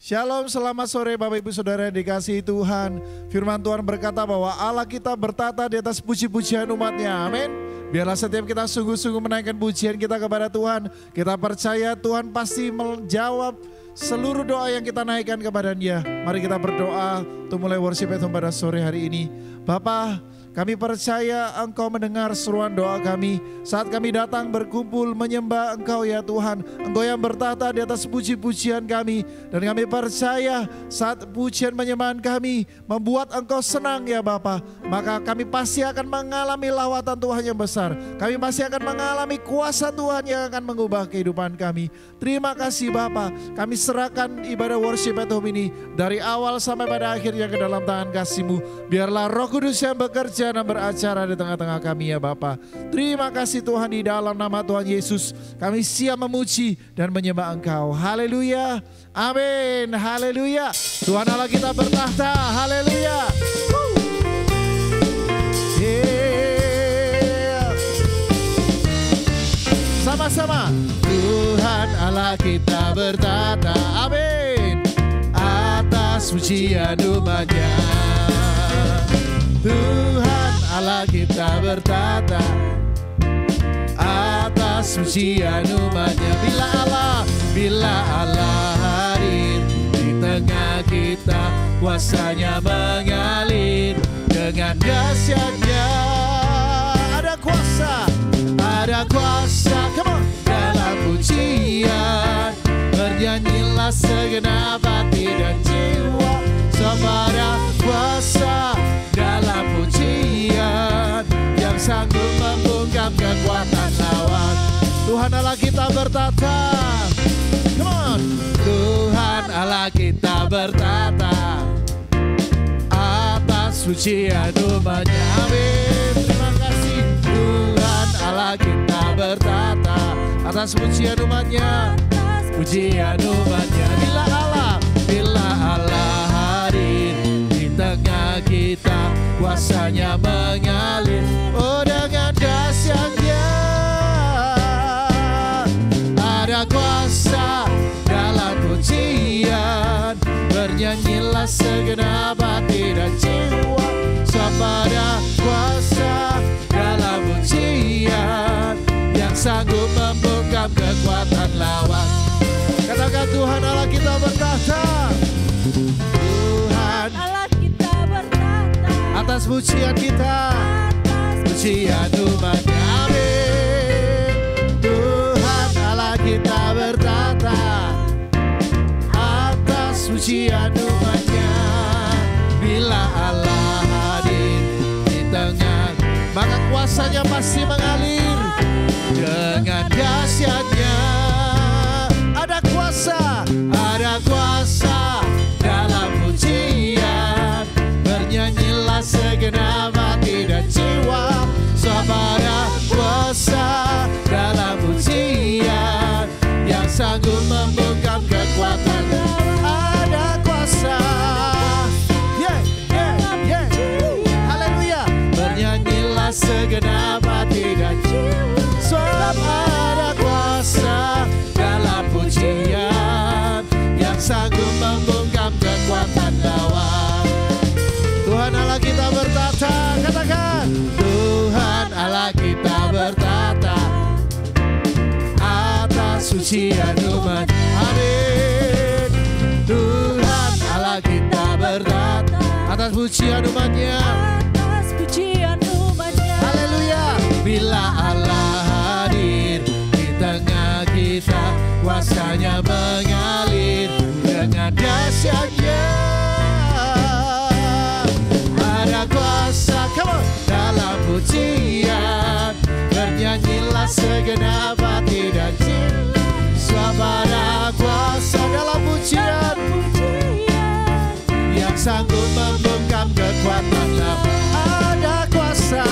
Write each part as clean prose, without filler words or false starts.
Shalom, selamat sore Bapak Ibu Saudara yang dikasihi Tuhan. Firman Tuhan berkata bahwa Allah kita bertata di atas puji-pujian umatnya. Amin. Biarlah setiap kita sungguh-sungguh menaikkan pujian kita kepada Tuhan. Kita percaya Tuhan pasti menjawab seluruh doa yang kita naikkan kepada Dia. Mari kita berdoa untuk mulai worship Tuhan pada sore hari ini. Bapa, kami percaya Engkau mendengar seruan doa kami saat kami datang berkumpul menyembah Engkau ya Tuhan. Engkau yang bertata di atas puji-pujian kami. Dan kami percaya saat pujian penyembahan kami membuat Engkau senang ya Bapa. Maka kami pasti akan mengalami lawatan Tuhan yang besar. Kami pasti akan mengalami kuasa Tuhan yang akan mengubah kehidupan kami. Terima kasih Bapa. Kami serahkan ibadah worship at home ini dari awal sampai pada akhirnya ke dalam tangan kasih-Mu. Biarlah Roh Kudus yang bekerja dan beracara di tengah-tengah kami ya Bapa. Terima kasih Tuhan, di dalam nama Tuhan Yesus kami siap memuji dan menyembah Engkau. Haleluya, amin, haleluya. Tuhan Allah kita bertahta, haleluya. Sama-sama. Tuhan Allah kita bertata, amin, atas pujian umatnya. Tuhan Allah kita bertata atas pujian umatnya. Bila Allah hadir di tengah kita, kuasanya mengalir dengan dahsyatnya. Ada kuasa, come on, dalam pujian. Bernyanyilah segenap hati dan jiwa, sebab ada kuasa dalam pujian yang sanggup membungkam kekuatan lawan. Tuhan Allah kita bertata, come on. Tuhan Allah kita bertata atas pujian umatnya. Amin. Terima kasih. Tuhan Allah kita bertata atas pujian umatnya. Pujian umatnya. Bila Allah hadir di tengah kita, kuasanya mengalir, oh dengan dahsyatnya. Ada kuasa dalam pujian, bernyanyilah segenap hati dan jiwa, sebab ada kuasa dalam pujian yang sanggup membungkam kekuatan lawan. Katakan Tuhan Allah kita bertahta. Tuhan Allah kita bertata atas pujian kita, pujian umatnya. Amin. Tuhan Allah kita bertata atas pujian umatnya. Bila Allah hadir di tengah, maka kuasanya pasti mengalir dengan dahsyatnya. Ada kuasa dalam pujian, bernyanyilah segenap hati dan jiwa, sebab ada kuasa dalam pujian yang sanggup membungkam kekuatan. Ada kuasa, haleluya. Bernyanyilah segenap hati dan jiwa, sebab ada kuasa dalam pujian yang sanggup membungkam kekuatan lawan. Tuhan Allah kita bertata, katakan Tuhan Allah kita bertata atas pujian umat. Amin. Tuhan Allah kita bertata atas pujian umatnya. atas pujian umatnya. Haleluya. Bila Allah hadir di tengah kita, kuasanya mengalir dengan dahsyatnya. Ada kuasa, come on, dalam pujian, bernyanyilah segenap hati dan jiwa, sebab ada kuasa dalam pujian yang sanggup membungkam kekuatan lawan. Ada kuasa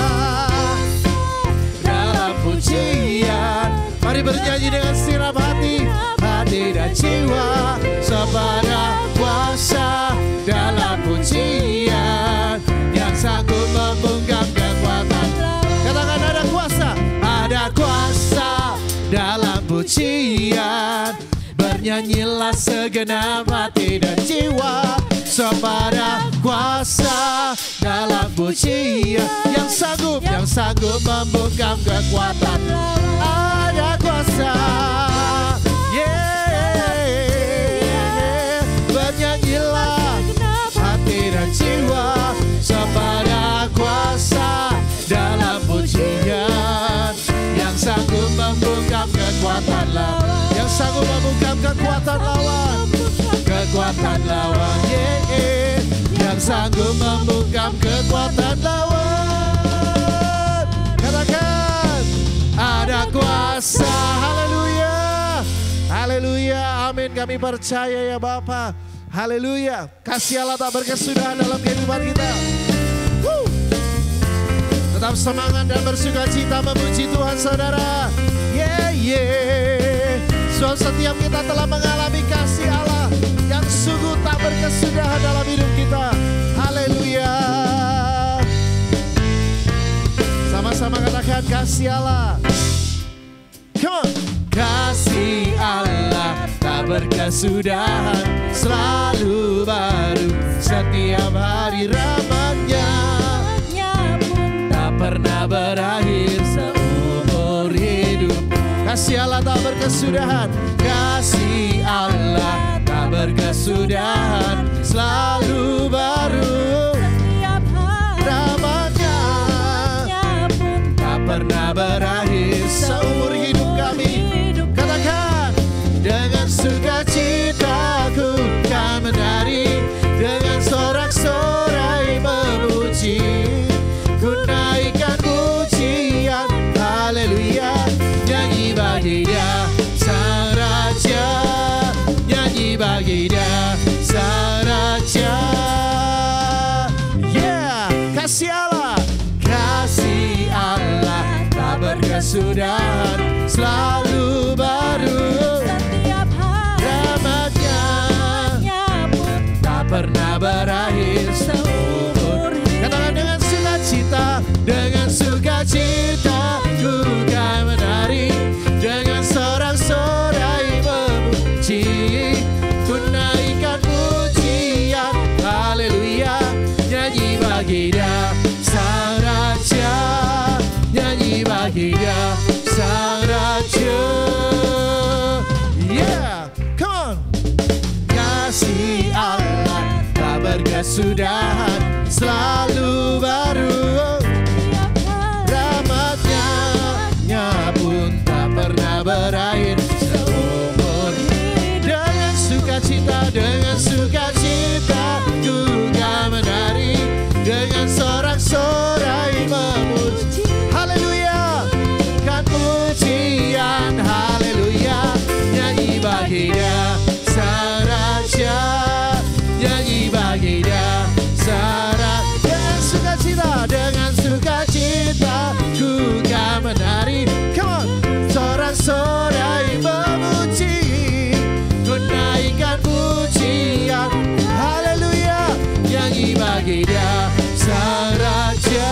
dalam pujian. Mari bernyanyi dengan segenap hati dan jiwa, sebab ada kuasa dalam pujian yang sanggup membungkam kekuatan. Katakan ada kuasa dalam pujian, Bernyanyilah segenap hati dan jiwa kepada kuasa dalam pujian. Yang sanggup membungkam kekuatan. Ada kuasa. Bernyanyilah hati dan jiwa kepada kuasa dalam pujian. Yang sanggup membungkam kekuatan lawan. Yang sanggup membungkam kekuatan lawan. Kekuatan lawan. Yang sanggup membungkam kekuatan lawan. Katakan ada kuasa. Haleluya. Haleluya. Amin. Kami percaya ya Bapa. Haleluya. Kasih Allah tak berkesudahan dalam kehidupan kita. Tetap semangat dan bersuka cita memuji Tuhan saudara. Sebab setiap kita telah mengalami kasih Allah yang sungguh tak berkesudahan dalam hidup kita. Haleluya. Sama-sama katakan kasih Allah. Come on. Kasih Allah tak berkesudahan, selalu baru setiap hari rahmat-Nya. Tak pernah berakhir seumur hidup. Kasih Allah tak berkesudahan. Kasih Allah tak berkesudahan, selalu baru rahmat-Nya. Tak pernah berakhir seumur hidup kami. Katakan dengan sukacitaku kan menari, dengan sorak-sorai memuji. Ku naikkan pujian, haleluya. Nyanyi bagi Dia Sang Raja, nyanyi bagi Dia Sang Raja. Kasih Allah, kasih Allah tak berkesudahan, selalu baru rahmat-Nya. Tak pernah berakhir seumur. Katakan dengan sukacita, dengan sukacita ku kan menari, dengan sorak-sorai memuji. Ku naikkan pujian, haleluya. Nyanyi bagi Dia Sang Raja, nyanyi bagi Dia Sang Raja. Come on. Kasih Allah tak berkesudahan, selalu baru rahmat-Nya. Nya pun tak pernah berakhir seumur. Dengan sukacita, dengan sukacita ku kan menari, dengan sorak-sorai memuji. Haleluya. Kan pujian, haleluya. Nyanyi bagi Dia Sang Raja, nyanyi bagi Dia Sang Raja. Dengan sukacita, dengan sukacita ku kan menari. Come on. Sorak-sorai memuji, ku naikkan pujian, haleluya. Nyanyi bagi Dia Sang Raja,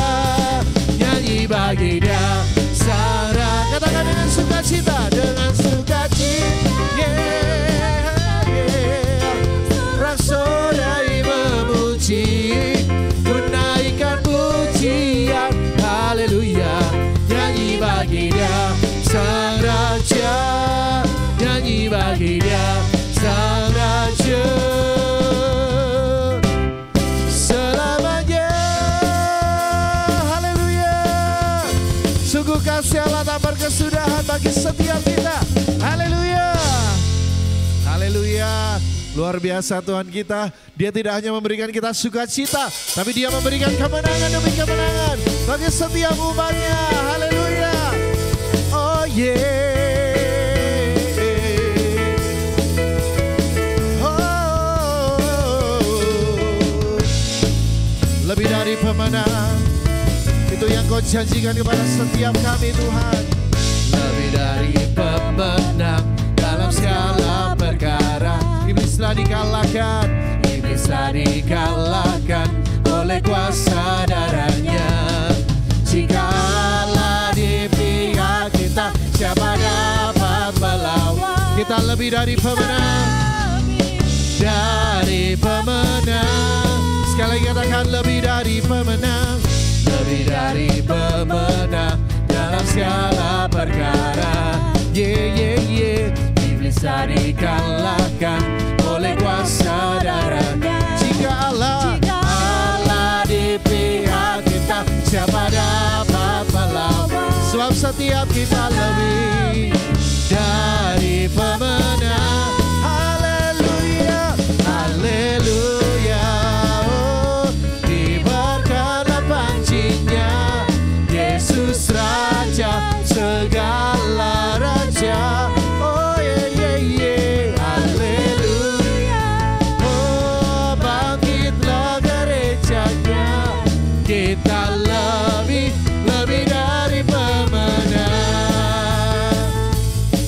nyanyi bagi Dia Sang Raja. Katakan dengan sukacita, dengan sukacita. Sorak-sorai memuji, ku naikkan pujian, haleluya. Nyanyi bagi Dia Sang Raja, nyanyi bagi Dia Sang Raja. Selamanya, haleluya. Sungguh kasih Allah tak berkesudahan bagi setiap kita. Haleluya. Haleluya. Luar biasa Tuhan kita. Dia tidak hanya memberikan kita sukacita, tapi Dia memberikan kemenangan demi kemenangan bagi setiap umatnya. Haleluya. Oh lebih dari pemenang, itu yang Kau janjikan kepada setiap kami Tuhan. Lebih dari pemenang dalam segala perkara. Iblislah dikalahkan, iblislah dikalahkan oleh kuasa darah-Nya. Jika Allah di pihak kita, siapa dapat melawan? Kita lebih dari pemenang, dari pemenang. Sekali lagi katakan lebih dari pemenang, lebih dari pemenang dalam segala perkara. Iblis dikalahkan oleh kuasa darahnya. Jika Allah di pihak kita, siapa dapat melawan? Sebab setiap kita lebih dari pemenang. Haleluya, haleluya. Oh, diberkatlah pancinya, Yesus Raja segala raja. Oh haleluya. Oh, bangkitlah gerejanya, kita lebih dari pemenang.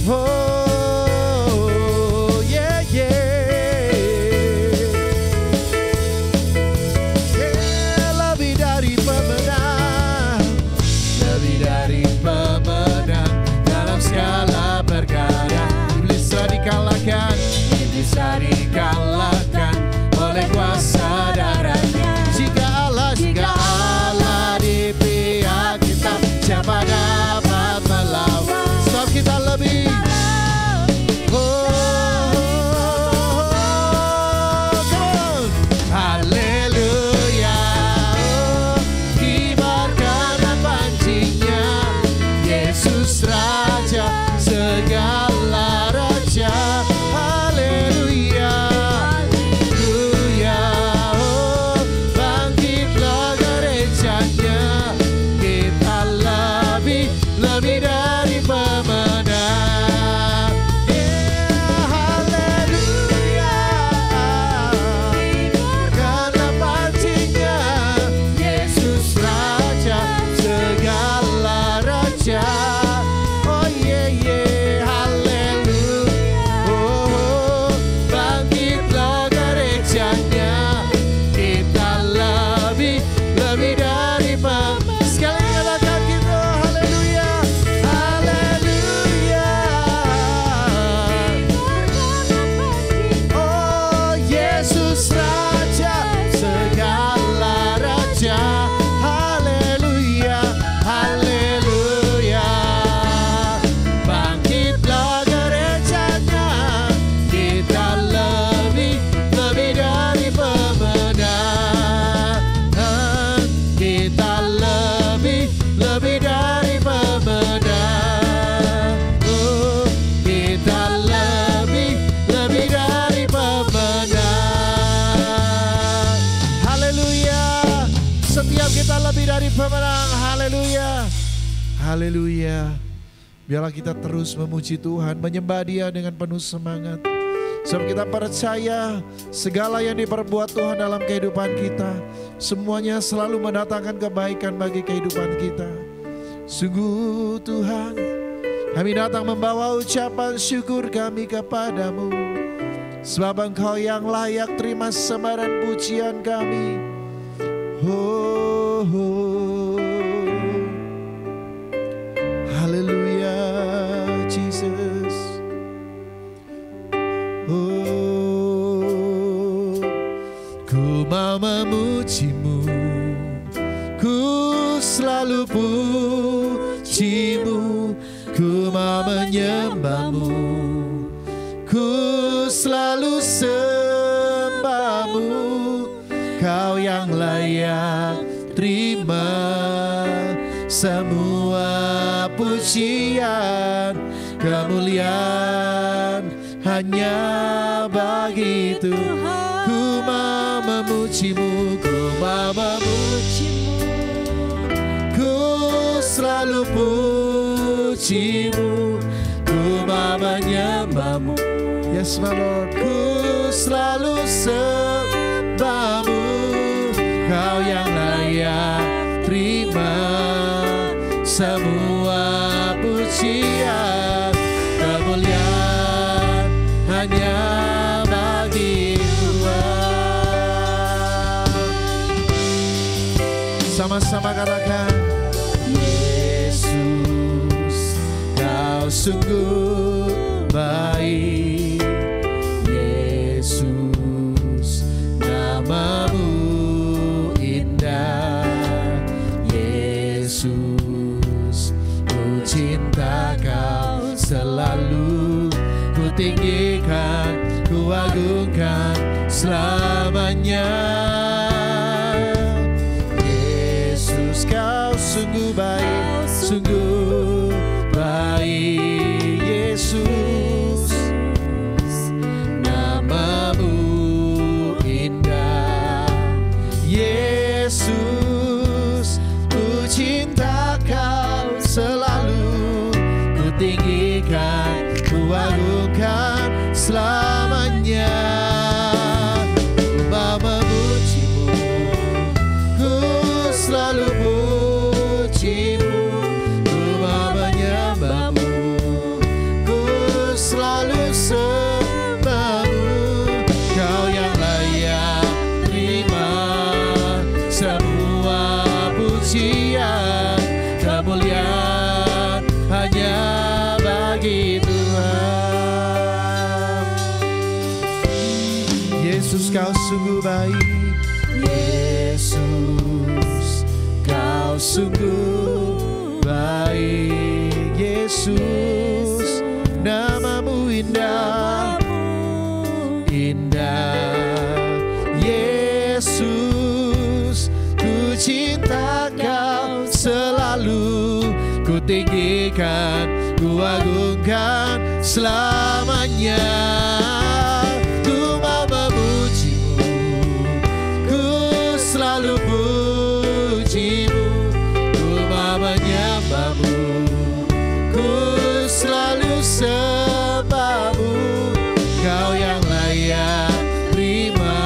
Oh lebih dari pemenang, lebih dari pemenang dalam segala perkara. Iblis dikalahkan, iblis dikalahkan oleh kuasa darahnya. Jika Allah di pihak kita, siapa dapat melawan? Sebab kita lebih. Haleluya. Oh, diberkatlah pancinya, Yesus Raja segala raja. Haleluya, haleluya. Oh, bangkitlah gerejanya, kita lebih dari pemenang. Haleluya. Karena pancinya, Yesus Raja segala raja. Oh haleluya. Oh, bangkitlah gerejanya, kita lebih dari pemenang. Sekali katakan kita haleluya, haleluya. Oh, Yesus Raja segala raja. Haleluya, haleluya. Bangkitlah gerejanya, kita lebih dari pemenang. Kita lebih dari pemenang. Oh, kita lebih dari pemenang. Haleluya. Setiap kita lebih dari pemenang. Haleluya, haleluya. Biarlah kita terus memuji Tuhan, menyembah Dia dengan penuh semangat. Sebab kita percaya segala yang diperbuat Tuhan dalam kehidupan kita, semuanya selalu mendatangkan kebaikan bagi kehidupan kita. Sungguh Tuhan, kami datang membawa ucapan syukur kami kepadamu. Sebab Engkau yang layak terima sembah dan pujian kami. Oh, oh. Hallelujah, Jesus. Oh, ku mau memujimu, ku selalu pujimu, ku mau menyembahmu, ku selalu sembahmu. Kau yang layak terima semua pujian, kemuliaan hanya bagi Tuhan. Ku mau memujimu, ku mau memujimu, ku selalu pujimu, ku mau menyembahmu. Yes my Lord, ku selalu sembahmu. Kau yang layak terima semua pujian, kemuliaan hanya bagi Tuhan. Sama-sama katakan, Yesus, Kau sungguh baik. tinggikan, ku agungkan selamanya. Yesus, kau sungguh baik, sungguh baik. Yesus, namamu indah. Yesus, ku cinta kau selalu, ku tinggikan, ku agungkan selamanya. Ku mau memujimu, ku selalu pujimu, ku mau menyembahmu, ku selalu sembahmu. Kau yang layak terima semua pujian, kemuliaan hanya bagi Tuhan. Yesus, kau sungguh baik. Yesus, kau sungguh baik. Yesus, namamu indah, indah. Yesus, ku cinta kau selalu, ku tinggikan, ku agungkan selamanya. Ku mau memujimu, ku selalu pujimu, ku mau menyembahmu, ku selalu sembahmu. Kau yang layak terima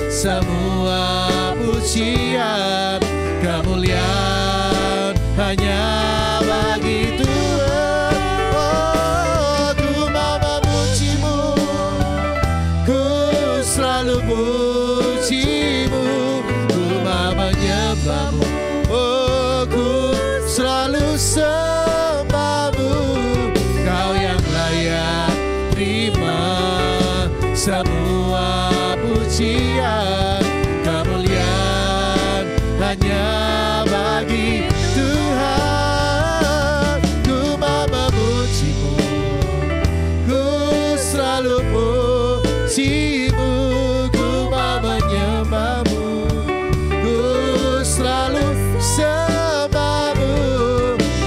semua pujian, kemuliaan hanya bagi Tuhan. Oh, ku mau memujimu, ku selalu pujimu, ku mau menyembahmu, oh, ku selalu sembahmu. Kau yang layak terima semua pujian, kemuliaan hanya bagi Tuhan. Ku mau memujimu, ku selalu pujimu, ku mau menyembahmu, ku selalu sembahmu.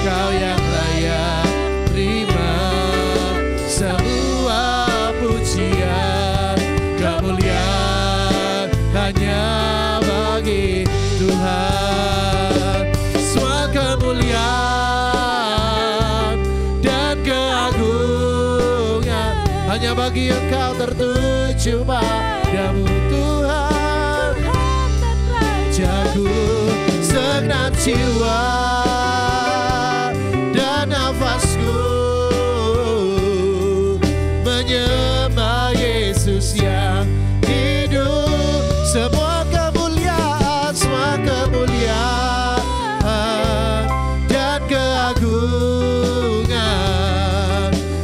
Kau yang layak terima semua pujian, kemuliaan hanya bagi Tuhan. Semua kemuliaan dan keagungan hanya bagi Engkau, tertuju padamu Tuhan. Jago segenap jiwa dan nafasku menyembah Yesus yang hidup. Semua kemuliaan, semua kemuliaan dan keagungan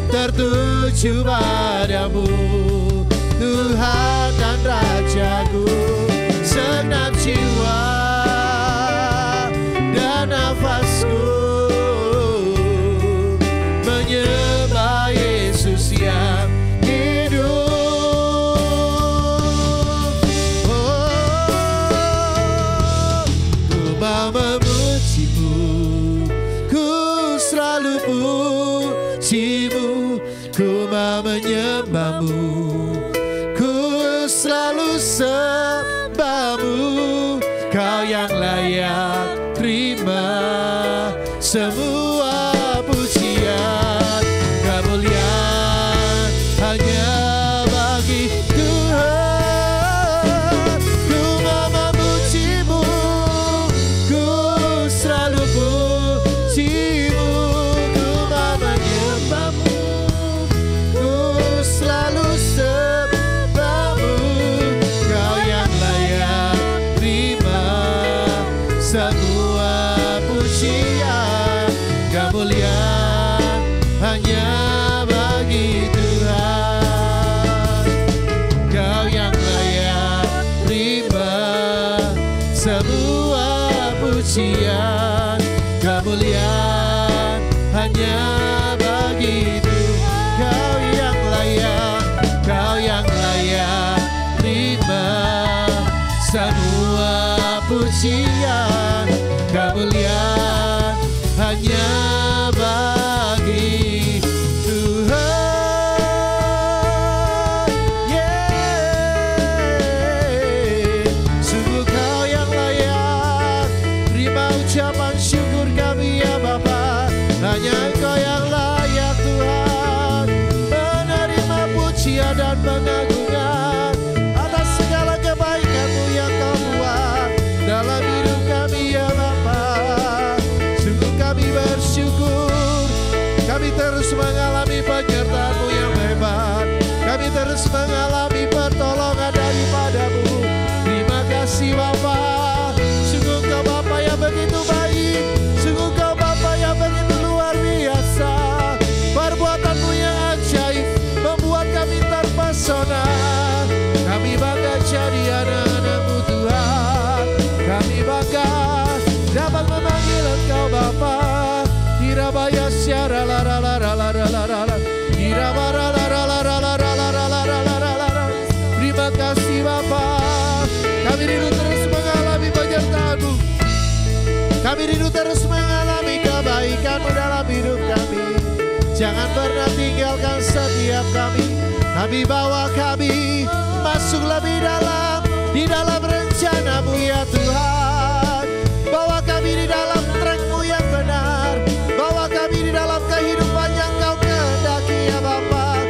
tertuju padamu Tuhan dan Rajaku. Segenap jiwa dan nafasku menyembah Yesus yang hidup. Oh, ku mau memujimu, ku selalu pujimu, ku mau menyembahmu, ku selalu sembahmu. Kau yang layak terima semua pujian, kemuliaan hanya bagi Tuhan. Ku mau memujimu, ku selalu pujimu, ku mau menyembahmu, ku selalu sembahmu. Kau yang layak terima semua pujian, kemuliaan hanya bagi Tuhan. Kau yang layak terima semua pujian, kemuliaan hanya bagi Tuhan. Kau yang pujian, kemuliaan hanya bagi Tuhan. Sungguh Kau yang layak terima ucapan syukur kami ya Bapa. Hanya Engkau yang layak Tuhan menerima pujian dan pengagungan atas segala kebaikan-Mu yang Kau buat dalam hidup kami ya Bapa. Sungguh kami bersyukur, kami terus mengalami penyertaan-Mu yang hebat, kami terus mengalami pertolongan daripada-Mu. Terima kasih Bapa. Sungguh Kau Bapa yang begitu baik, sungguh Kau Bapa yang begitu luar biasa. Perbuatan-Mu yang ajaib membuat kami terpesona. Kami bangga jadi anak-anak-Mu Tuhan. Kami bangga dapat memanggil Engkau Bapa. Hirabaya syara la la la la la la la la. Hirabara la la la la la la la la la la la la. Terima kasih Bapa. Kami rindu terus mengalami penyertaan-Mu. Kami rindu terus mengalami kebaikan-Mu dalam hidup kami. Jangan pernah tinggalkan setiap kami. Kami bawa kami masuk lebih dalam di dalam rencana-Mu ya Tuhan. Bawa kami di dalam track-Mu yang benar. Bawa kami di dalam kehidupan yang Kau kehendaki ya Bapa.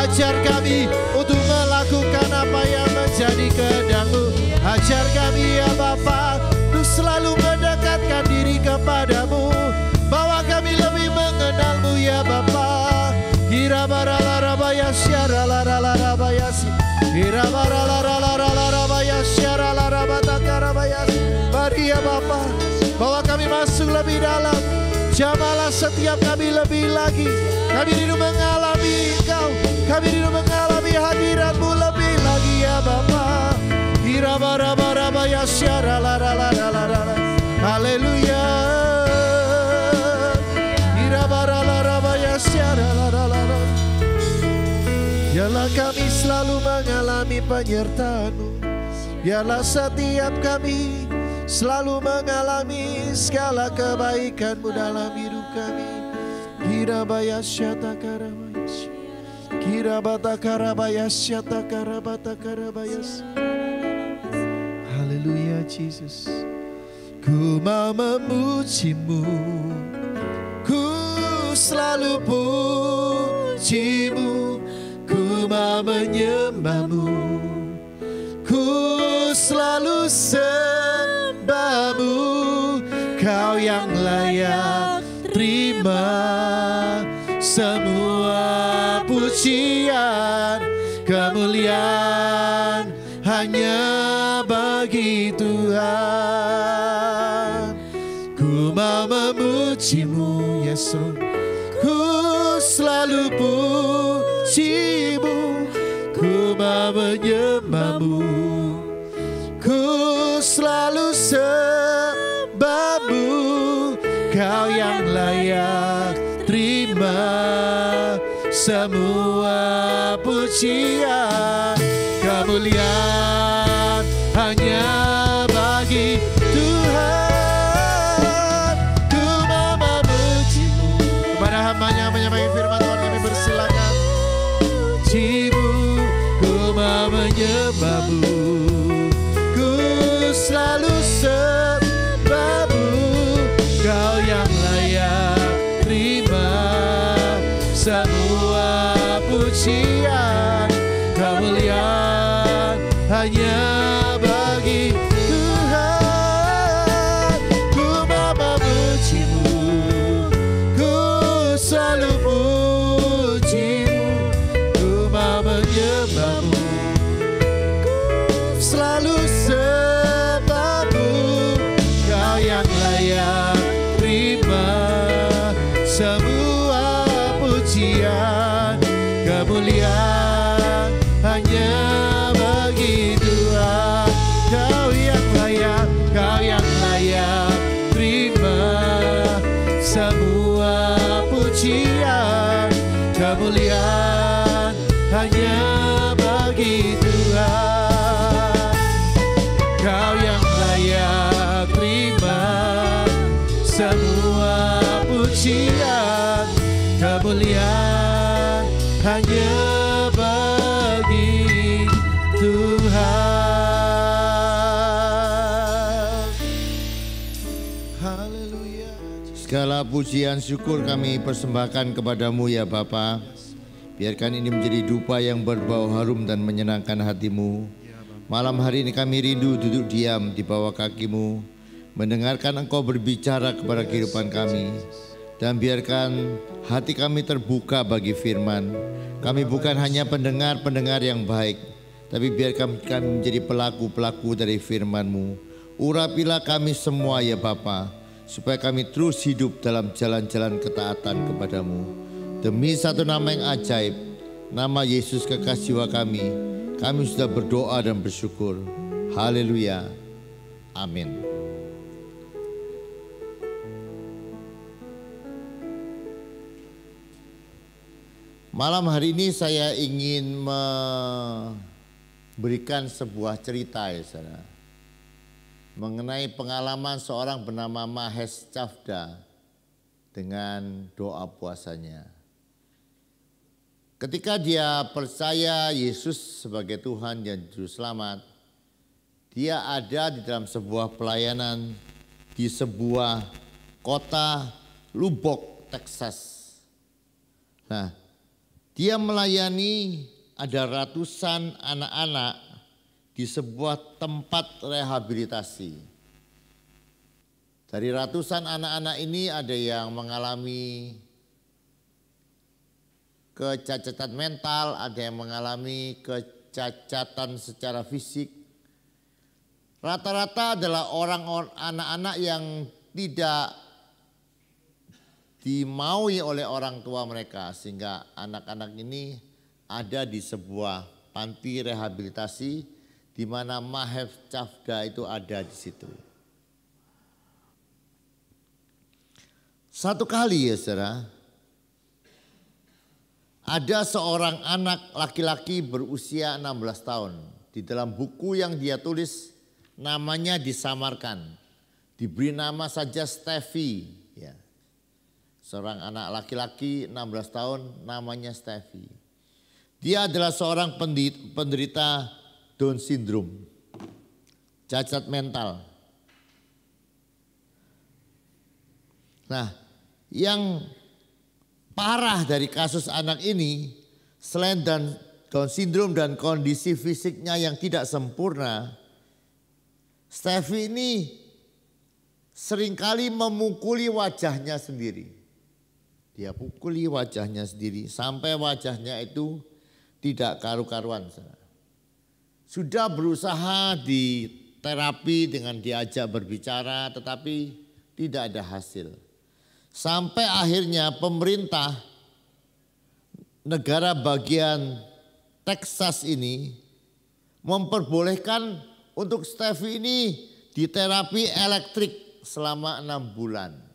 Ajar kami untuk melakukan apa yang menjadi kehendak-Mu. Ajar kami ya Bapa untuk selalu mendekatkan diri kepada-Mu. Bawa kami lebih mengenal-Mu ya Bapa. Hirabara la rabaya syara la la la rabaya si. Hirabara la la la la la rabaya syara la rabata karabaya. Mari ya Bapa, bawa kami masuk lebih dalam. Jamalah setiap kami lebih lagi. Kami rindu mengalami Engkau. Kami rindu mengalami hadirat-Mu lebih lagi ya Bapa. Hirabara-bara-bara syara la la la la la la. Haleluya. Hirabara-la-rabaya syara la la la la. Biarlah kami selalu mengalami penyertaan-Mu. Biarlah setiap kami selalu mengalami segala kebaikan-Mu dalam hidup kami. Kirabaya syata karabaya, kirabata karabaya syata karabata karabaya. Haleluya Jesus. Ku mau memuji-Mu, ku selalu puji-Mu, ku mau menyembah-Mu, ku selalu sembah-Mu. Kau yang layak terima semua pujian, kemuliaan hanya bagi Tuhan. Ku mau memuji-Mu Yesus, ku selalu puji-Mu, ku mau menyembah-Mu, ku selalu sembah-Mu. Kau yang layak terima semua pujian, kemuliaan hanya bagi Tuhan. Ku mau memuji-Mu. Kepada hamba-Nya menyampaikan firman Tuhan kami bersilakan. Puji-Mu, ku mau menyembah-Mu, ku selalu sembah-Mu. Kau yang layak terima semua pujian, kemuliaan hanya bagi Tuhan. Ku mau memuji-Mu, ku selalu puji-Mu, ku mau menyembah-Mu, selalu sembah-Mu. Kau yang layak terima semua pujian, kemuliaan hanya bagi Tuhan. Kau yang layak terima semua pujian, kemuliaan hanya bagi Tuhan. Kau yang layak hanya bagi Tuhan. Haleluya. Segala pujian syukur kami persembahkan kepadamu ya Bapa. Biarkan ini menjadi dupa yang berbau harum dan menyenangkan hatimu. Malam hari ini kami rindu duduk diam di bawah kakimu, mendengarkan Engkau berbicara kepada kehidupan kami. Dan biarkan hati kami terbuka bagi firman. Kami bukan hanya pendengar-pendengar yang baik, tapi biarkan kami menjadi pelaku-pelaku dari firman-Mu. Urapilah kami semua ya Bapa, supaya kami terus hidup dalam jalan-jalan ketaatan kepadamu. Demi satu nama yang ajaib, nama Yesus kekasih jiwa kami sudah berdoa dan bersyukur. Haleluya. Amin. Malam hari ini saya ingin memberikan sebuah cerita ya saudara, mengenai pengalaman seorang bernama Mahesh Chavda dengan doa puasanya. Ketika dia percaya Yesus sebagai Tuhan dan Juru Selamat, dia ada di dalam sebuah pelayanan di sebuah kota Lubbock, Texas. Nah, dia melayani ada ratusan anak-anak di sebuah tempat rehabilitasi. Dari ratusan anak-anak ini ada yang mengalami kecacatan mental, ada yang mengalami kecacatan secara fisik. Rata-rata adalah anak-anak yang tidak dimaui oleh orang tua mereka, sehingga anak-anak ini ada di sebuah panti rehabilitasi di mana Mahesh Chavda itu ada di situ. Satu kali ya saudara, ada seorang anak laki-laki berusia 16 tahun. Di dalam buku yang dia tulis namanya disamarkan. Diberi nama saja Steffi. Ya. Seorang anak laki-laki 16 tahun namanya Steffi. Dia adalah seorang penderita Down syndrome. Cacat mental. Nah, yang parah dari kasus anak ini, selain Down syndrome dan kondisi fisiknya yang tidak sempurna, Steffi ini seringkali memukuli wajahnya sendiri. Dia pukuli wajahnya sendiri sampai wajahnya itu tidak karu-karuan. Sudah berusaha di terapi dengan diajak berbicara tetapi tidak ada hasil. Sampai akhirnya pemerintah negara bagian Texas ini memperbolehkan untuk Steffi ini diterapi elektrik selama 6 bulan.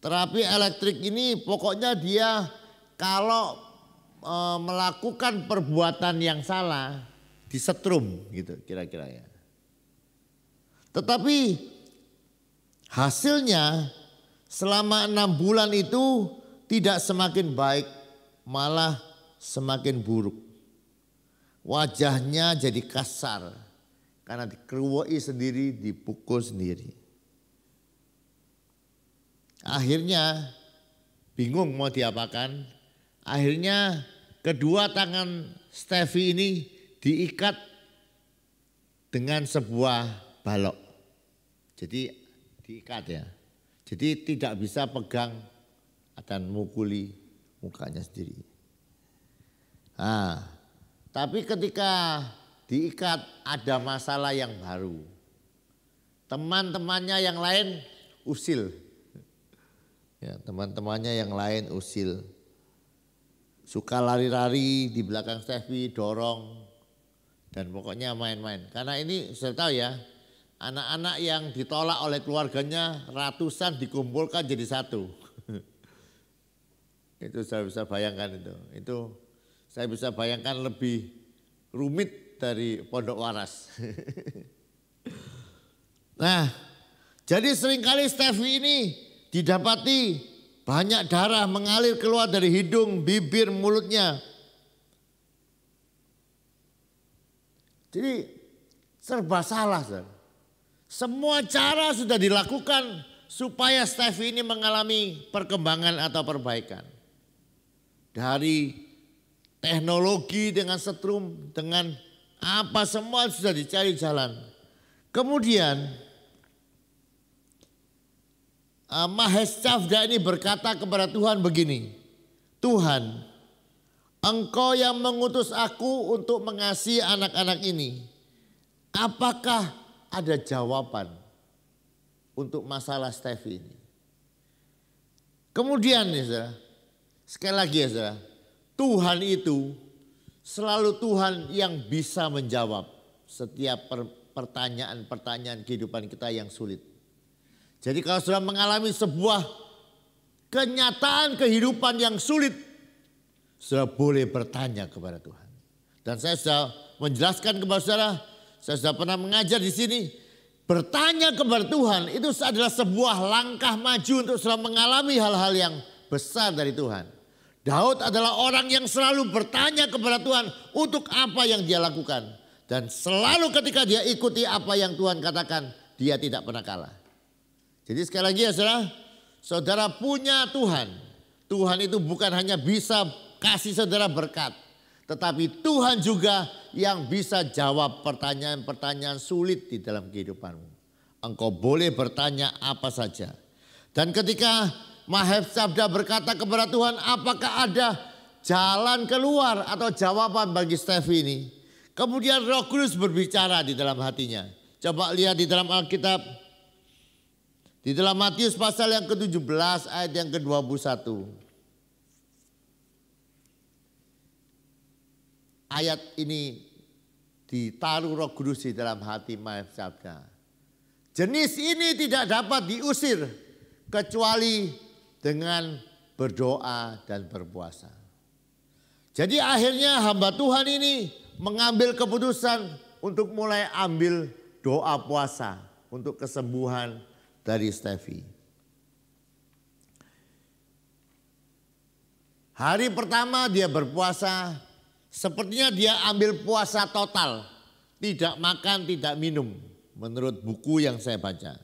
Terapi elektrik ini pokoknya dia kalau melakukan perbuatan yang salah disetrum gitu kira-kira ya. Tetapi hasilnya selama 6 bulan itu tidak semakin baik, malah semakin buruk. Wajahnya jadi kasar karena dikeruwoi sendiri, dipukul sendiri. Akhirnya bingung mau diapakan. Akhirnya kedua tangan Steffi ini diikat dengan sebuah balok. Jadi diikat ya. Jadi tidak bisa pegang dan mukuli mukanya sendiri. Nah, tapi ketika diikat ada masalah yang baru. Teman-temannya yang lain usil. Ya, teman-temannya yang lain usil. Suka lari-lari di belakang Steffi, dorong. Dan pokoknya main-main. Karena ini saya tahu ya, anak-anak yang ditolak oleh keluarganya ratusan dikumpulkan jadi satu. Itu saya bisa bayangkan itu. Itu saya bisa bayangkan lebih rumit dari Pondok Waras. Nah, jadi seringkali Steffi ini didapati banyak darah mengalir keluar dari hidung, bibir, mulutnya. Jadi serba salah. Saudara. Semua cara sudah dilakukan supaya Steffi ini mengalami perkembangan atau perbaikan. Dari teknologi dengan setrum, dengan apa semua sudah dicari jalan. Kemudian Mahescafda ini berkata kepada Tuhan begini, Tuhan, Engkau yang mengutus aku untuk mengasihi anak-anak ini. Apakah ada jawaban untuk masalah Steffi ini? Kemudian nih saudara, sekali lagi ya saudara, Tuhan itu selalu Tuhan yang bisa menjawab setiap pertanyaan-pertanyaan kehidupan kita yang sulit. Jadi kalau sudah mengalami sebuah kenyataan kehidupan yang sulit, sudah boleh bertanya kepada Tuhan. Dan saya sudah menjelaskan kepada saudara, saya sudah pernah mengajar di sini, bertanya kepada Tuhan itu adalah sebuah langkah maju untuk sudah mengalami hal-hal yang besar dari Tuhan. Daud adalah orang yang selalu bertanya kepada Tuhan untuk apa yang dia lakukan. Dan selalu ketika dia ikuti apa yang Tuhan katakan, dia tidak pernah kalah. Jadi sekali lagi ya saudara, saudara punya Tuhan. Tuhan itu bukan hanya bisa kasih saudara berkat. Tetapi Tuhan juga yang bisa jawab pertanyaan-pertanyaan sulit di dalam kehidupanmu. Engkau boleh bertanya apa saja. Dan ketika Mahescafda berkata kepada Tuhan, apakah ada jalan keluar atau jawaban bagi Steffi ini? Kemudian Roh Kudus berbicara di dalam hatinya. Coba lihat di dalam Alkitab. Di dalam Matius pasal yang ke-17 ayat yang ke-21. Ayat ini ditaruh Roh Kudus di dalam hati Mahescafda. Jenis ini tidak dapat diusir kecuali dengan berdoa dan berpuasa. Jadi akhirnya hamba Tuhan ini mengambil keputusan untuk mulai ambil doa puasa untuk kesembuhan dari Steffi. Hari pertama dia berpuasa, sepertinya dia ambil puasa total. Tidak makan, tidak minum, menurut buku yang saya baca.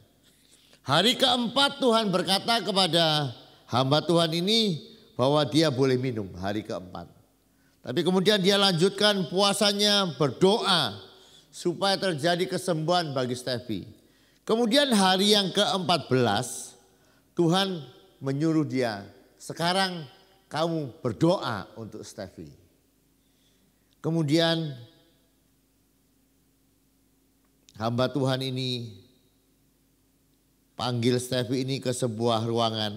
Hari keempat Tuhan berkata kepada hamba Tuhan ini bahwa dia boleh minum hari keempat. Tapi kemudian dia lanjutkan puasanya berdoa supaya terjadi kesembuhan bagi Steffi. Kemudian hari yang ke-14 Tuhan menyuruh dia, sekarang kamu berdoa untuk Steffi. Kemudian hamba Tuhan ini panggil Steffi ini ke sebuah ruangan.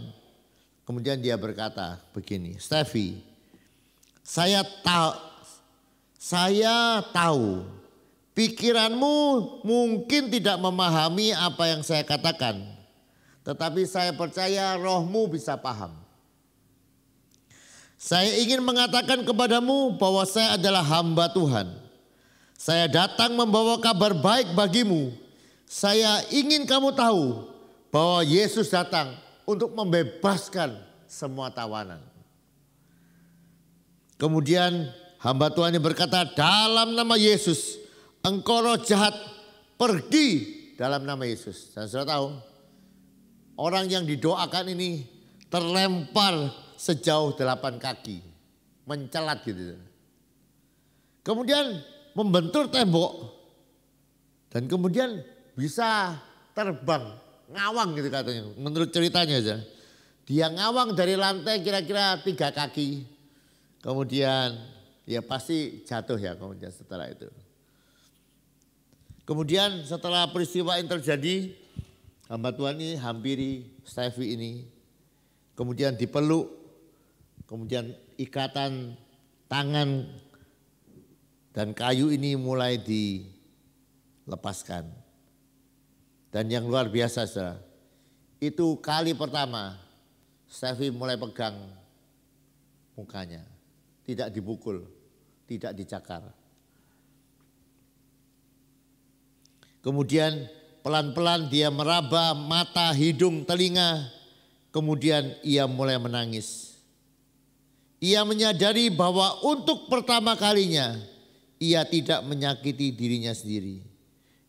Kemudian dia berkata begini, Steffi, saya tahu pikiranmu mungkin tidak memahami apa yang saya katakan. Tetapi saya percaya rohmu bisa paham. Saya ingin mengatakan kepadamu bahwa saya adalah hamba Tuhan. Saya datang membawa kabar baik bagimu. Saya ingin kamu tahu bahwa Yesus datang untuk membebaskan semua tawanan. Kemudian hamba Tuhan ini berkata, dalam nama Yesus, engkau roh jahat, pergi dalam nama Yesus. Dan sudah tahu, orang yang didoakan ini terlempar sejauh 8 kaki. Mencelat gitu. Kemudian membentur tembok. Dan kemudian bisa terbang, ngawang gitu katanya. Menurut ceritanya aja. Dia ngawang dari lantai kira-kira 3 kaki. Kemudian ya pasti jatuh ya kemudian setelah itu. Kemudian setelah peristiwa yang terjadi, hamba Tuhan ini hampiri Steffi ini. Kemudian dipeluk, kemudian ikatan tangan dan kayu ini mulai dilepaskan. Dan yang luar biasa saudara, itu kali pertama Steffi mulai pegang mukanya. Tidak dipukul, tidak dicakar. Kemudian pelan-pelan dia meraba mata, hidung, telinga. Kemudian ia mulai menangis. Ia menyadari bahwa untuk pertama kalinya Ia tidak menyakiti dirinya sendiri.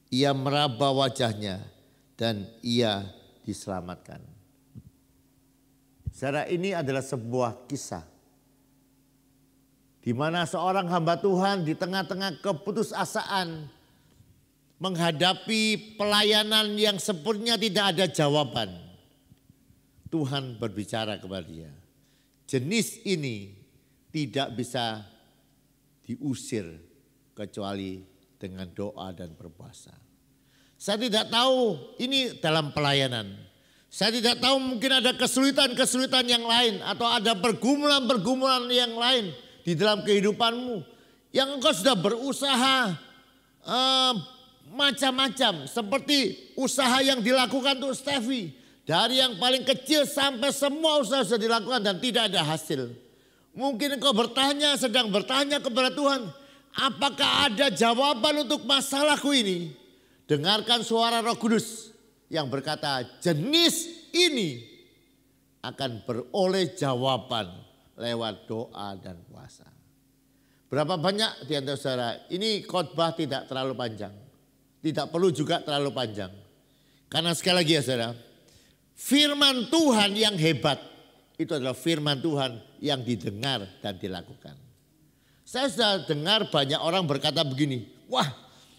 Ia meraba wajahnya dan ia diselamatkan. Saudara, ini adalah sebuah kisah di mana seorang hamba Tuhan di tengah-tengah keputusasaan menghadapi pelayanan yang sepertinya tidak ada jawaban. Tuhan berbicara kepada dia. Jenis ini tidak bisa diusir kecuali dengan doa dan berpuasa. Saya tidak tahu ini dalam pelayanan. Saya tidak tahu mungkin ada kesulitan-kesulitan yang lain atau ada pergumulan-pergumulan yang lain di dalam kehidupanmu. Yang engkau sudah berusaha macam-macam seperti usaha yang dilakukan untuk Steffi. Dari yang paling kecil sampai semua usaha sudah dilakukan dan tidak ada hasil. Mungkin engkau sedang bertanya kepada Tuhan, apakah ada jawaban untuk masalahku ini? Dengarkan suara Roh Kudus yang berkata, jenis ini akan beroleh jawaban lewat doa dan puasa. Berapa banyak di antara saudara, ini khotbah tidak terlalu panjang. Tidak perlu juga terlalu panjang. Karena sekali lagi ya saudara, firman Tuhan yang hebat itu adalah firman Tuhan yang didengar dan dilakukan. Saya sudah dengar banyak orang berkata begini, wah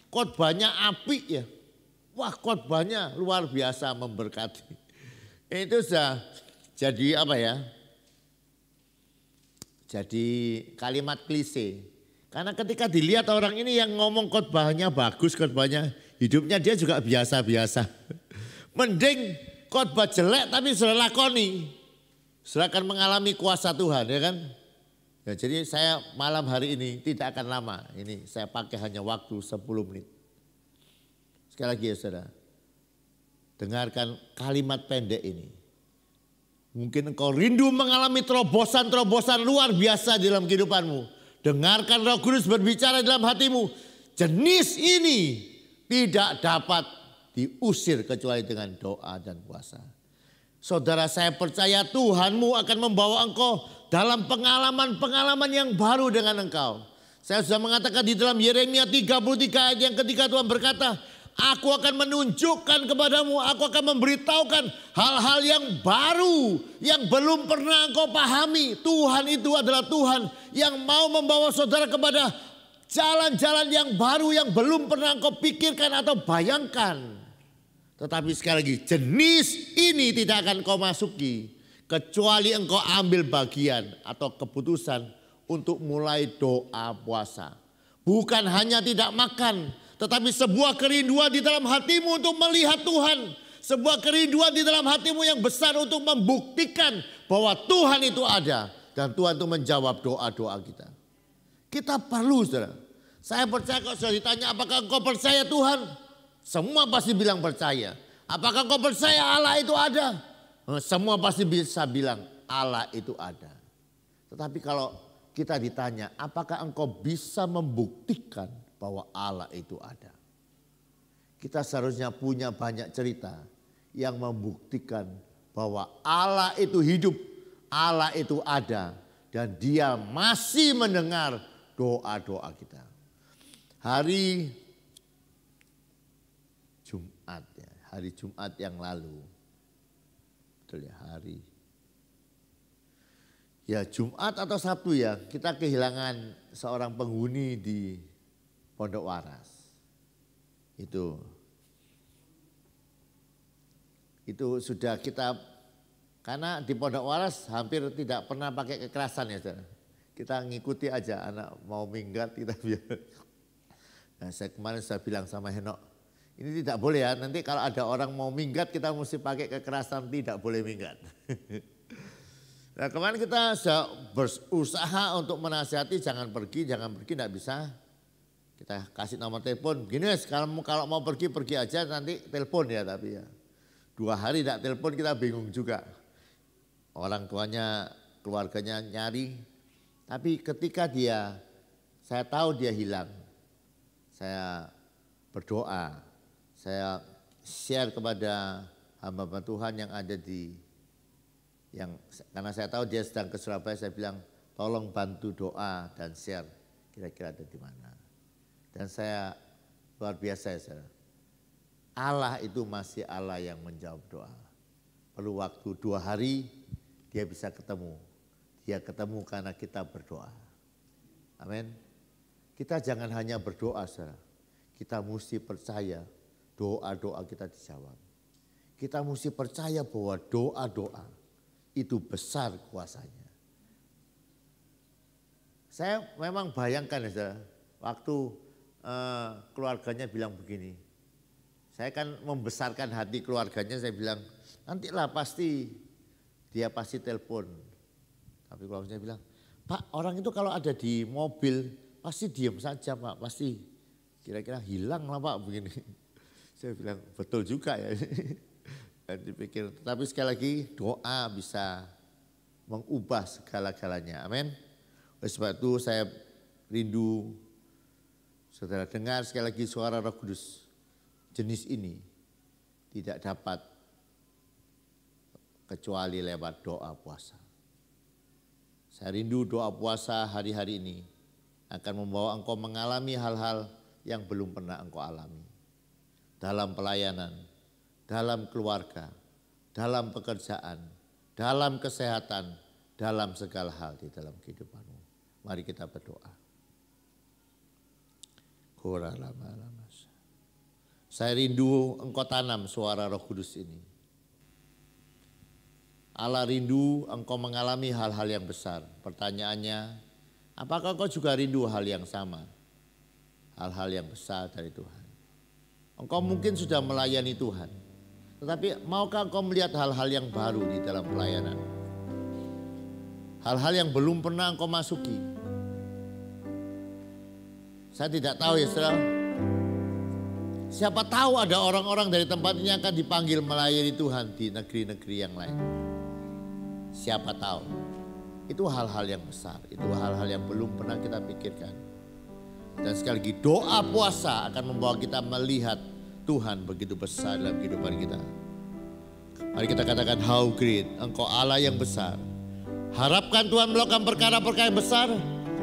khotbahnya apik ya, wah khotbahnya luar biasa memberkati. Itu sudah jadi apa ya? Jadi kalimat klise. Karena ketika dilihat orang ini yang ngomong khotbahnya bagus, khotbahnya hidupnya dia juga biasa-biasa. Mending khotbah jelek tapi sudah lakoni. Sudah akan mengalami kuasa Tuhan ya kan. Ya, jadi saya malam hari ini tidak akan lama. Ini saya pakai hanya waktu 10 menit. Sekali lagi ya saudara. Dengarkan kalimat pendek ini. Mungkin engkau rindu mengalami terobosan-terobosan luar biasa di dalam kehidupanmu. Dengarkan Roh Kudus berbicara dalam hatimu. Jenis ini tidak dapat diusir kecuali dengan doa dan puasa. Saudara, saya percaya Tuhanmu akan membawa engkau dalam pengalaman-pengalaman yang baru dengan engkau. Saya sudah mengatakan di dalam Yeremia 33 ayat yang ketiga Tuhan berkata, aku akan menunjukkan kepadamu, aku akan memberitahukan hal-hal yang baru yang belum pernah engkau pahami. Tuhan itu adalah Tuhan yang mau membawa saudara kepada jalan-jalan yang baru yang belum pernah engkau pikirkan atau bayangkan. Tetapi sekali lagi, jenis ini tidak akan kau masuki kecuali engkau ambil bagian atau keputusan untuk mulai doa puasa. Bukan hanya tidak makan, tetapi sebuah kerinduan di dalam hatimu untuk melihat Tuhan. Sebuah kerinduan di dalam hatimu yang besar untuk membuktikan bahwa Tuhan itu ada. Dan Tuhan itu menjawab doa-doa kita. Kita perlu saudara. Saya percaya kalau sudah ditanya apakah engkau percaya Tuhan? Semua pasti bilang percaya. Apakah engkau percaya Allah itu ada? Semua pasti bisa bilang Allah itu ada. Tetapi kalau kita ditanya apakah engkau bisa membuktikan bahwa Allah itu ada? Kita seharusnya punya banyak cerita yang membuktikan bahwa Allah itu hidup, Allah itu ada dan dia masih mendengar doa-doa kita. Hari Jumat ya, hari Jumat yang lalu. Betul ya, hari. Ya Jumat atau Sabtu ya, kita kehilangan seorang penghuni di Pondok Waras. Itu sudah kita, karena di Pondok Waras hampir tidak pernah pakai kekerasan ya saudara. Kita ngikuti aja anak mau minggat kita biar. Nah, kemarin saya bilang sama Henok, ini tidak boleh ya, nanti kalau ada orang mau minggat kita mesti pakai kekerasan, tidak boleh minggat. Nah kemarin kita sudah berusaha untuk menasihati jangan pergi tidak bisa. Kita kasih nomor telepon, gini guys kalau mau pergi aja nanti telepon ya tapi ya. 2 hari tidak telepon kita bingung juga. Orang tuanya, keluarganya nyari. Tapi ketika saya tahu dia hilang. Saya berdoa, saya share kepada hamba Tuhan yang ada karena saya tahu dia sedang ke Surabaya, saya bilang tolong bantu doa dan share kira-kira ada di mana. Dan saya luar biasa ya saudara. Allah itu masih Allah yang menjawab doa. Perlu waktu 2 hari dia bisa ketemu. Dia ketemu karena kita berdoa. Amin. Kita jangan hanya berdoa saudara. Kita mesti percaya doa-doa kita dijawab. Kita mesti percaya bahwa doa-doa itu besar kuasanya. Saya memang bayangkan ya saudara, waktu keluarganya bilang begini. Saya kan membesarkan hati keluarganya, saya bilang nantilah pasti dia pasti telepon. Tapi keluarganya bilang, Pak orang itu kalau ada di mobil pasti diam saja Pak, pasti kira-kira hilang lah Pak begini. Saya bilang betul juga ya. Dan dipikir, tapi sekali lagi doa bisa mengubah segala-galanya. Amin. Oleh sebab itu saya rindu saudara dengar sekali lagi suara Roh Kudus. Jenis ini tidak dapat kecuali lewat doa puasa. Saya rindu doa puasa hari-hari ini akan membawa engkau mengalami hal-hal yang belum pernah engkau alami. Dalam pelayanan, dalam keluarga, dalam pekerjaan, dalam kesehatan, dalam segala hal di dalam kehidupanmu. Mari kita berdoa. Saya rindu engkau tanam suara Roh Kudus ini. Allah rindu engkau mengalami hal-hal yang besar. Pertanyaannya, apakah engkau juga rindu hal yang sama? Hal-hal yang besar dari Tuhan. Engkau mungkin sudah melayani Tuhan. Tetapi maukah engkau melihat hal-hal yang baru di dalam pelayanan? Hal-hal yang belum pernah engkau masuki. Saya tidak tahu ya saudara. Siapa tahu ada orang-orang dari tempat ini akan dipanggil melayani Tuhan di negeri-negeri yang lain. Siapa tahu. Itu hal-hal yang besar. Itu hal-hal yang belum pernah kita pikirkan. Dan sekali lagi doa puasa akan membawa kita melihat Tuhan begitu besar dalam kehidupan kita. Mari kita katakan how great, engkau Allah yang besar. Harapkan Tuhan melakukan perkara-perkara yang besar.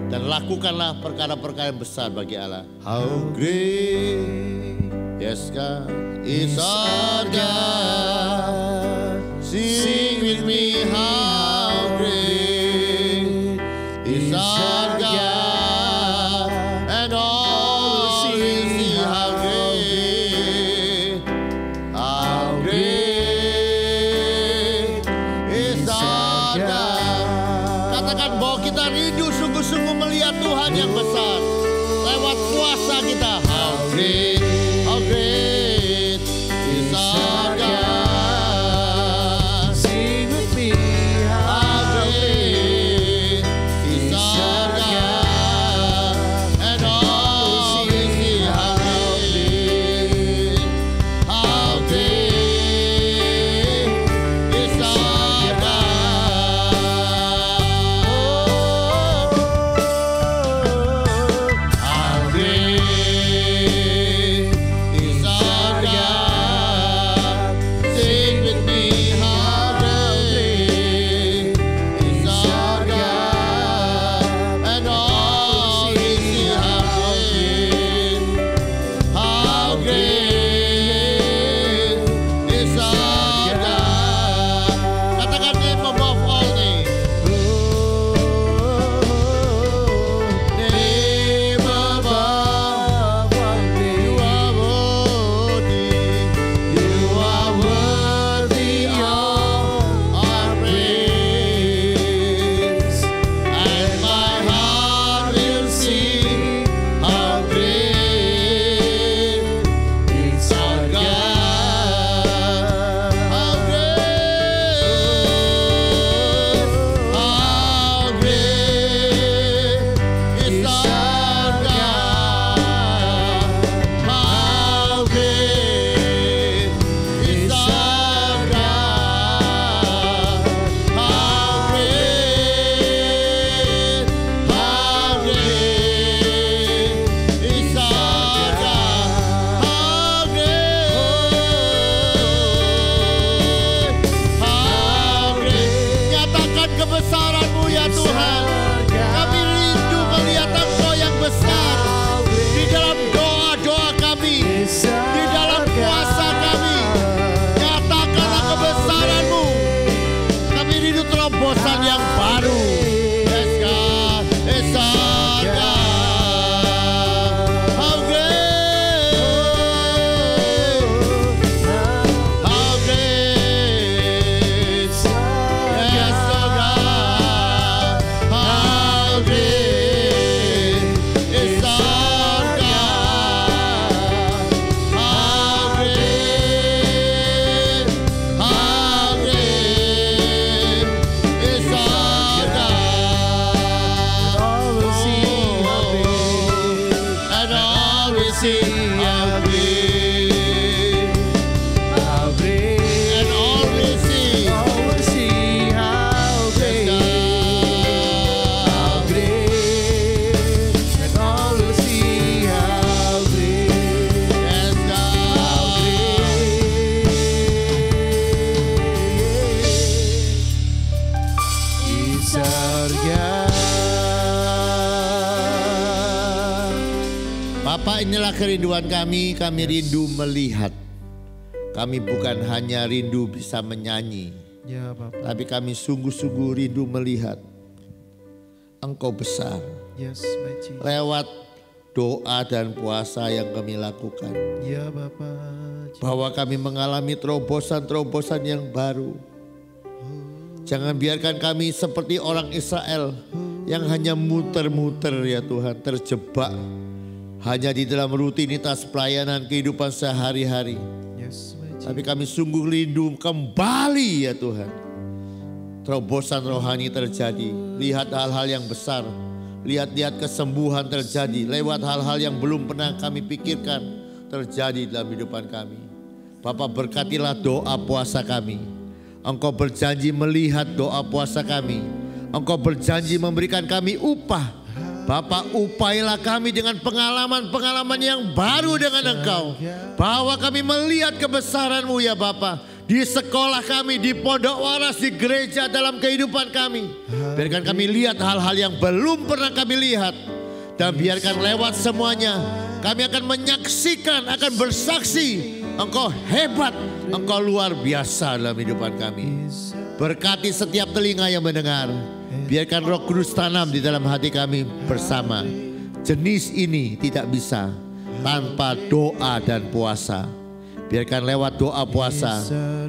Dan lakukanlah perkara-perkara yang besar bagi Allah. How great, yes God, is our God. Sing with me, how great is our God. And all will see how great is our God. Katakan bahwa kita rindu sungguh-sungguh melihat Tuhan yang besar lewat puasa kita. How great is our God. Sing with me, how great is our God. And all will see how great is our God. How great is our God. Sing with me, how great is our God. And all will see how great is our God. Katakan name above all names. Name above all names. You are worthy. You are worthy of our praise. And my heart will sing how great is our God. How great is our God. How great is our God. How great is our God. How great. Nyatakan kebesaran-Mu ya Tuhan. Kami rindu melihat Engkau yang Bapak, inilah kerinduan kami rindu melihat. Kami bukan hanya rindu bisa menyanyi, Ya Bapak. tapi kami sungguh-sungguh rindu melihat Engkau besar. Yes, my Jesus. Lewat doa dan puasa yang kami lakukan. Ya Bapak. Bahwa kami mengalami terobosan-terobosan yang baru. Jangan biarkan kami seperti orang Israel yang hanya muter-muter ya Tuhan, terjebak hanya di dalam rutinitas pelayanan kehidupan sehari-hari. Yes, my Jesus. Tapi kami sungguh rindu kembali ya Tuhan. Terobosan rohani terjadi, lihat hal-hal yang besar, lihat-lihat kesembuhan terjadi lewat hal-hal yang belum pernah kami pikirkan terjadi dalam kehidupan kami. Bapak, berkatilah doa puasa kami. Engkau berjanji melihat doa puasa kami. Engkau berjanji memberikan kami upah. Bapak, upailah kami dengan pengalaman-pengalaman yang baru dengan Engkau. Bahwa kami melihat kebesaran-Mu ya Bapak. Di sekolah kami, di pondok waras, di gereja, dalam kehidupan kami. Biarkan kami lihat hal-hal yang belum pernah kami lihat. Dan biarkan lewat semuanya kami akan menyaksikan, akan bersaksi. Engkau hebat, Engkau luar biasa dalam kehidupan kami. Berkati setiap telinga yang mendengar. Biarkan Roh Kudus tanam di dalam hati kami bersama. Jenis ini tidak bisa tanpa doa dan puasa. Biarkan lewat doa puasa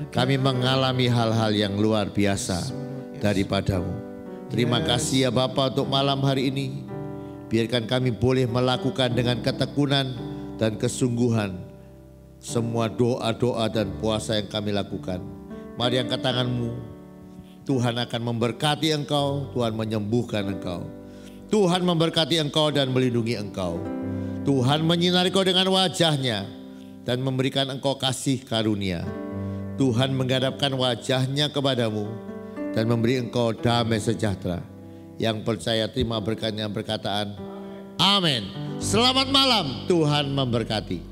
kami mengalami hal-hal yang luar biasa daripada-Mu. Terima kasih ya Bapa untuk malam hari ini. Biarkan kami boleh melakukan dengan ketekunan dan kesungguhan semua doa-doa dan puasa yang kami lakukan. Mari angkat tangan-Mu. Tuhan akan memberkati engkau, Tuhan menyembuhkan engkau. Tuhan memberkati engkau dan melindungi engkau. Tuhan menyinari engkau dengan wajah-Nya dan memberikan engkau kasih karunia. Tuhan menghadapkan wajah-Nya kepadamu dan memberi engkau damai sejahtera. Yang percaya terima berkat-Nya perkataan amin. Selamat malam, Tuhan memberkati.